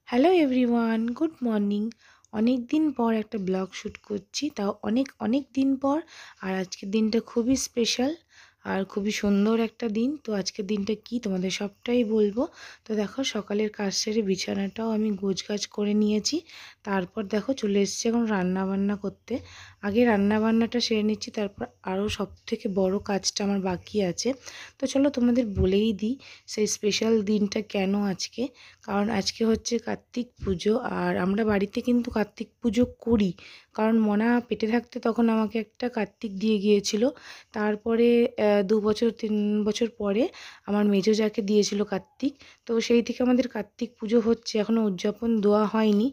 Hello everyone, good morning. অনেক দিন পর একটা ব্লগ শ্যুট করছি, তাও অনেক অনেক দিন পর। আর আজকের দিনটা খুবই স্পেশাল আর খুবই সুন্দর একটা দিন। তো আজকের দিনটা কি তোমাদের সবটাই বলবো। তো দেখো, সকালের কাজ সেরে বিছানাটাও আমি গোছগাছ করে নিয়েছি। তারপর দেখো চলে এসেছি এখন রান্না বান্না করতে। আগে রান্না বান্নাটা সেরে নিচ্ছি, তারপর আরও সব থেকে বড় কাজটা আমার বাকি আছে। তো চলো তোমাদের বলেই দিই সেই স্পেশাল দিনটা কেন আজকে। কারণ আজকে হচ্ছে কার্তিক পুজো, আর আমরা বাড়িতে কিন্তু কার্তিক পুজো করি। কারণ মনা পেটে থাকতে তখন আমাকে একটা কার্তিক দিয়ে গিয়েছিল। তারপরে 2 বছর 3 বছর পরে আমার মেজো যাকে দিয়েছিল কার্তিক। তো সেই থেকে আমাদের কার্তিক পুজো হচ্ছে, এখনও উদযাপন দেওয়া হয়নি।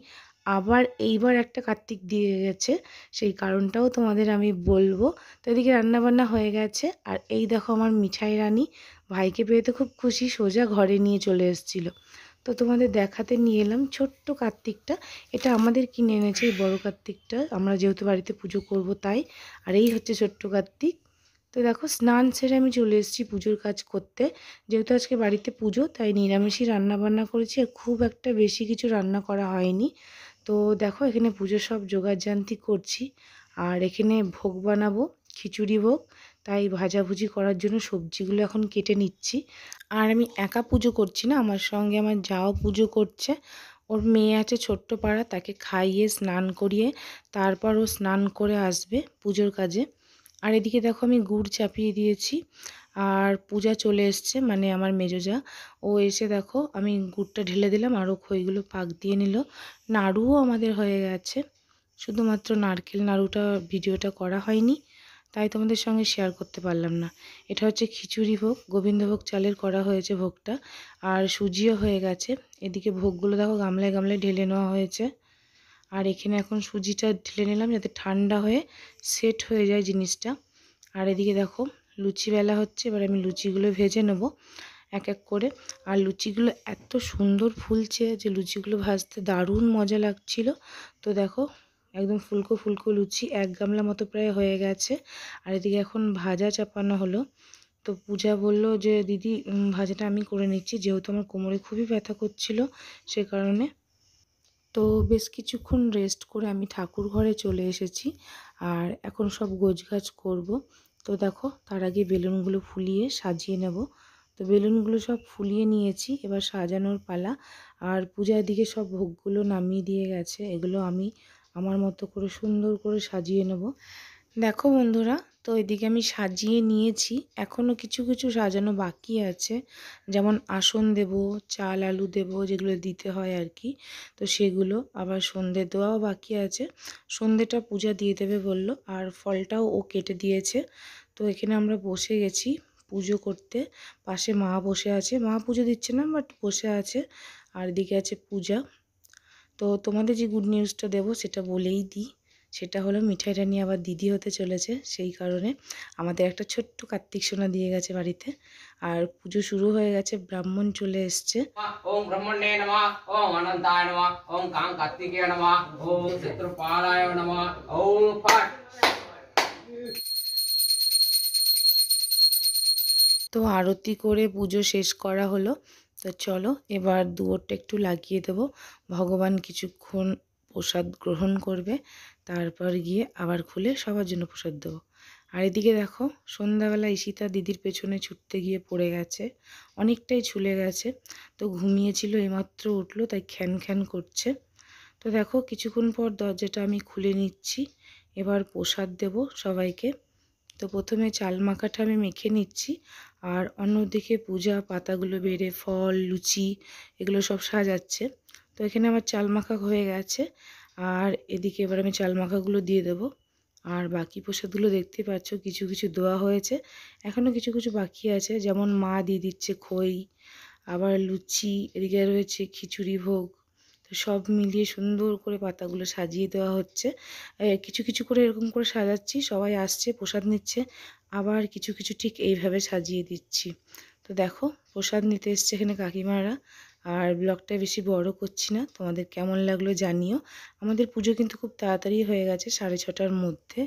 আবার এইবার একটা কার্তিক দিয়ে গেছে, সেই কারণটাও তোমাদের আমি বলবো। তো এদিকে রান্নাবান্না হয়ে গেছে, আর এই দেখো আমার মিঠাই রানী ভাইকে পেয়ে তো খুব খুশি, সোজা ঘরে নিয়ে চলে এসেছিলো। তো তোমাদের দেখাতে নিয়ে এলাম ছোট্ট কার্তিকটা। এটা আমাদের কিনে এনেছে এই বড় কার্তিকটা, আমরা যেহেতু বাড়িতে পুজো করব তাই। আর এই হচ্ছে ছোট্ট কার্তিক। তো দেখো, স্নান সেরে আমি চলে এসেছি পুজোর কাজ করতে। যেহেতু আজকে বাড়িতে পুজো, তাই নিরামিষই রান্না বান্না করেছি, আর খুব একটা বেশি কিছু রান্না করা হয়নি। তো দেখো, এখানে পুজোর সব জোগাড়যন্ত্র করছি। আর এখানে ভোগ বানাবো, খিচুড়ি ভোগ। তাই ভাজাভুজি করার জন্য সবজিগুলো এখন কেটে নিচ্ছি। আর আমি একা পুজো করছি না, আমার সঙ্গে আমার জাও পুজো করছে। ওর মেয়ে আছে ছোট্ট পাড়া, তাকে খাইয়ে স্নান করিয়ে তারপর ও স্নান করে আসবে পুজোর কাজে। আর এদিকে দেখো আমি গুড় চাপিয়ে দিয়েছি, আর পূজা চলে এসছে, মানে আমার মেজো যা ও এসে দেখো আমি গুড়টা ঢেলে দিলাম, আর ও খইগুলো পাক দিয়ে নিল। নাড়ুও আমাদের হয়ে গেছে, শুধুমাত্র নারকেল নাড়ুটা ভিডিওটা করা হয়নি, তাই তোমাদের সঙ্গে শেয়ার করতে পারলাম না। এটা হচ্ছে খিচুড়ি ভোগ, গোবিন্দভোগ চালের করা হয়েছে ভোগটা, আর সুজিও হয়ে গেছে। এদিকে ভোগগুলো দেখো গামলায় গামলায় ঢেলে নেওয়া হয়েছে। আর এখানে এখন সুজিটা ঢেলে নিলাম যাতে ঠান্ডা হয়ে সেট হয়ে যায় জিনিসটা। আর এদিকে দেখো লুচি বেলা হচ্ছে, এবার আমি লুচিগুলো ভেজে নেব এক এক করে। আর লুচিগুলো এত সুন্দর ফুলছে যে লুচিগুলো ভাজতে দারুণ মজা লাগছিল। তো দেখো, একদম ফুলকো ফুলকো লুচি এক গামলা মতো প্রায় হয়ে গেছে। আর এদিকে এখন ভাজা চাপানো হলো। তো পূজা বলল যে দিদি ভাজাটা আমি করে নিচ্ছি, যেহেতু আমার কোমরে খুবই ব্যথা করছিল সে কারণে। তো বেশ কিছুক্ষণ রেস্ট করে আমি ঠাকুর ঘরে চলে এসেছি, আর এখন সব গোছগাছ করব। তো দেখো, তার আগে বেলুনগুলো ফুলিয়ে সাজিয়ে নেব। তো বেলুনগুলো সব ফুলিয়ে নিয়েছি, এবার সাজানোর পালা। আর পূজার দিকে সব ভোগগুলো নামিয়ে দিয়ে গেছে, এগুলো আমি আমার মতো করে সুন্দর করে সাজিয়ে নেব। দেখো বন্ধুরা, তো এদিকে আমি সাজিয়ে নিয়েছি, এখনও কিছু কিছু সাজানো বাকি আছে। যেমন আসন দেব, চাল আলু দেব, যেগুলো দিতে হয় আর কি। তো সেগুলো আবার সন্ধে দেওয়াও বাকি আছে। সন্ধেটা পূজা দিয়ে দেবে বলল, আর ফলটাও ও কেটে দিয়েছে। তো এখানে আমরা বসে গেছি পুজো করতে। পাশে মা বসে আছে, মা পুজো দিচ্ছে না বাট বসে আছে। আর এদিকে আছে পূজা। তো তোমাদের যে গুড নিউজটা দেবো সেটা বলেই দিই। সেটা হলো মিঠাই রানী আবার দিদি হতে চলেছে, সেই কারণে আমাদের একটা ছোট্ট কার্তিক সোনা দিয়ে গেছে বাড়িতে। আর পুজো শুরু হয়ে গেছে, ব্রাহ্মণ চলে এসছে। ওম ব্রহ্মণ্যে নমঃ, ওম অনন্তায় নমঃ, ওম কাং কার্তিকে নমঃ, ওম চিত্রপালায় নমঃ, ওম ফট। তো আরতি করে পুজো শেষ করা হলো। তো চলো এবার দুয়োরটা একটু লাগিয়ে দেবো, ভগবান কিছুক্ষণ প্রসাদ গ্রহণ করবে, তারপর গিয়ে আবার খুলে সবার জন্য প্রসাদ দেবো। আর এদিকে দেখো, সন্ধ্যাবেলা ঈশিতা দিদির পেছনে ছুটতে গিয়ে পড়ে গেছে, অনেকটাই ছুলে গেছে। তো ঘুমিয়েছিল, এইমাত্র উঠলো, তাই খ্যান খ্যান করছে। তো দেখো কিছুক্ষণ পর দরজাটা আমি খুলে নিচ্ছি, এবার প্রসাদ দেব সবাইকে। তো প্রথমে চাল মাখাটা আমি মেখে নিচ্ছি, আর অন্যদিকে পূজা পাতাগুলো বেড়ে ফল লুচি এগুলো সব সাজাচ্ছে। তো এখানে আমার চাল মাখা হয়ে গেছে, আর এদিকে এবার আমি চাল মাখাগুলো দিয়ে দেবো। আর বাকি প্রসাদগুলো দেখতে পাচ্ছ কিছু কিছু দেওয়া হয়েছে, এখনও কিছু কিছু বাকি আছে, যেমন মা দিয়ে দিচ্ছে খই, আবার লুচি, এদিকে রয়েছে খিচুড়ি ভোগ। তো সব মিলিয়ে সুন্দর করে পাতাগুলো সাজিয়ে দেওয়া হচ্ছে। কিছু কিছু করে এরকম করে সাজাচ্ছি, সবাই আসছে প্রসাদ নিচ্ছে, আবার কিছু কিছু ঠিক এইভাবে সাজিয়ে দিচ্ছি। তো দেখো, প্রসাদ নিতে এসছে এখানে কাকিমারা। আর ব্লগটা বেশি বড় করছি না, তোমাদের কেমন লাগলো জানিও। আমাদের পুজো কিন্তু খুব তাড়াতাড়ি হয়ে গেছে, 6:30টার মধ্যে।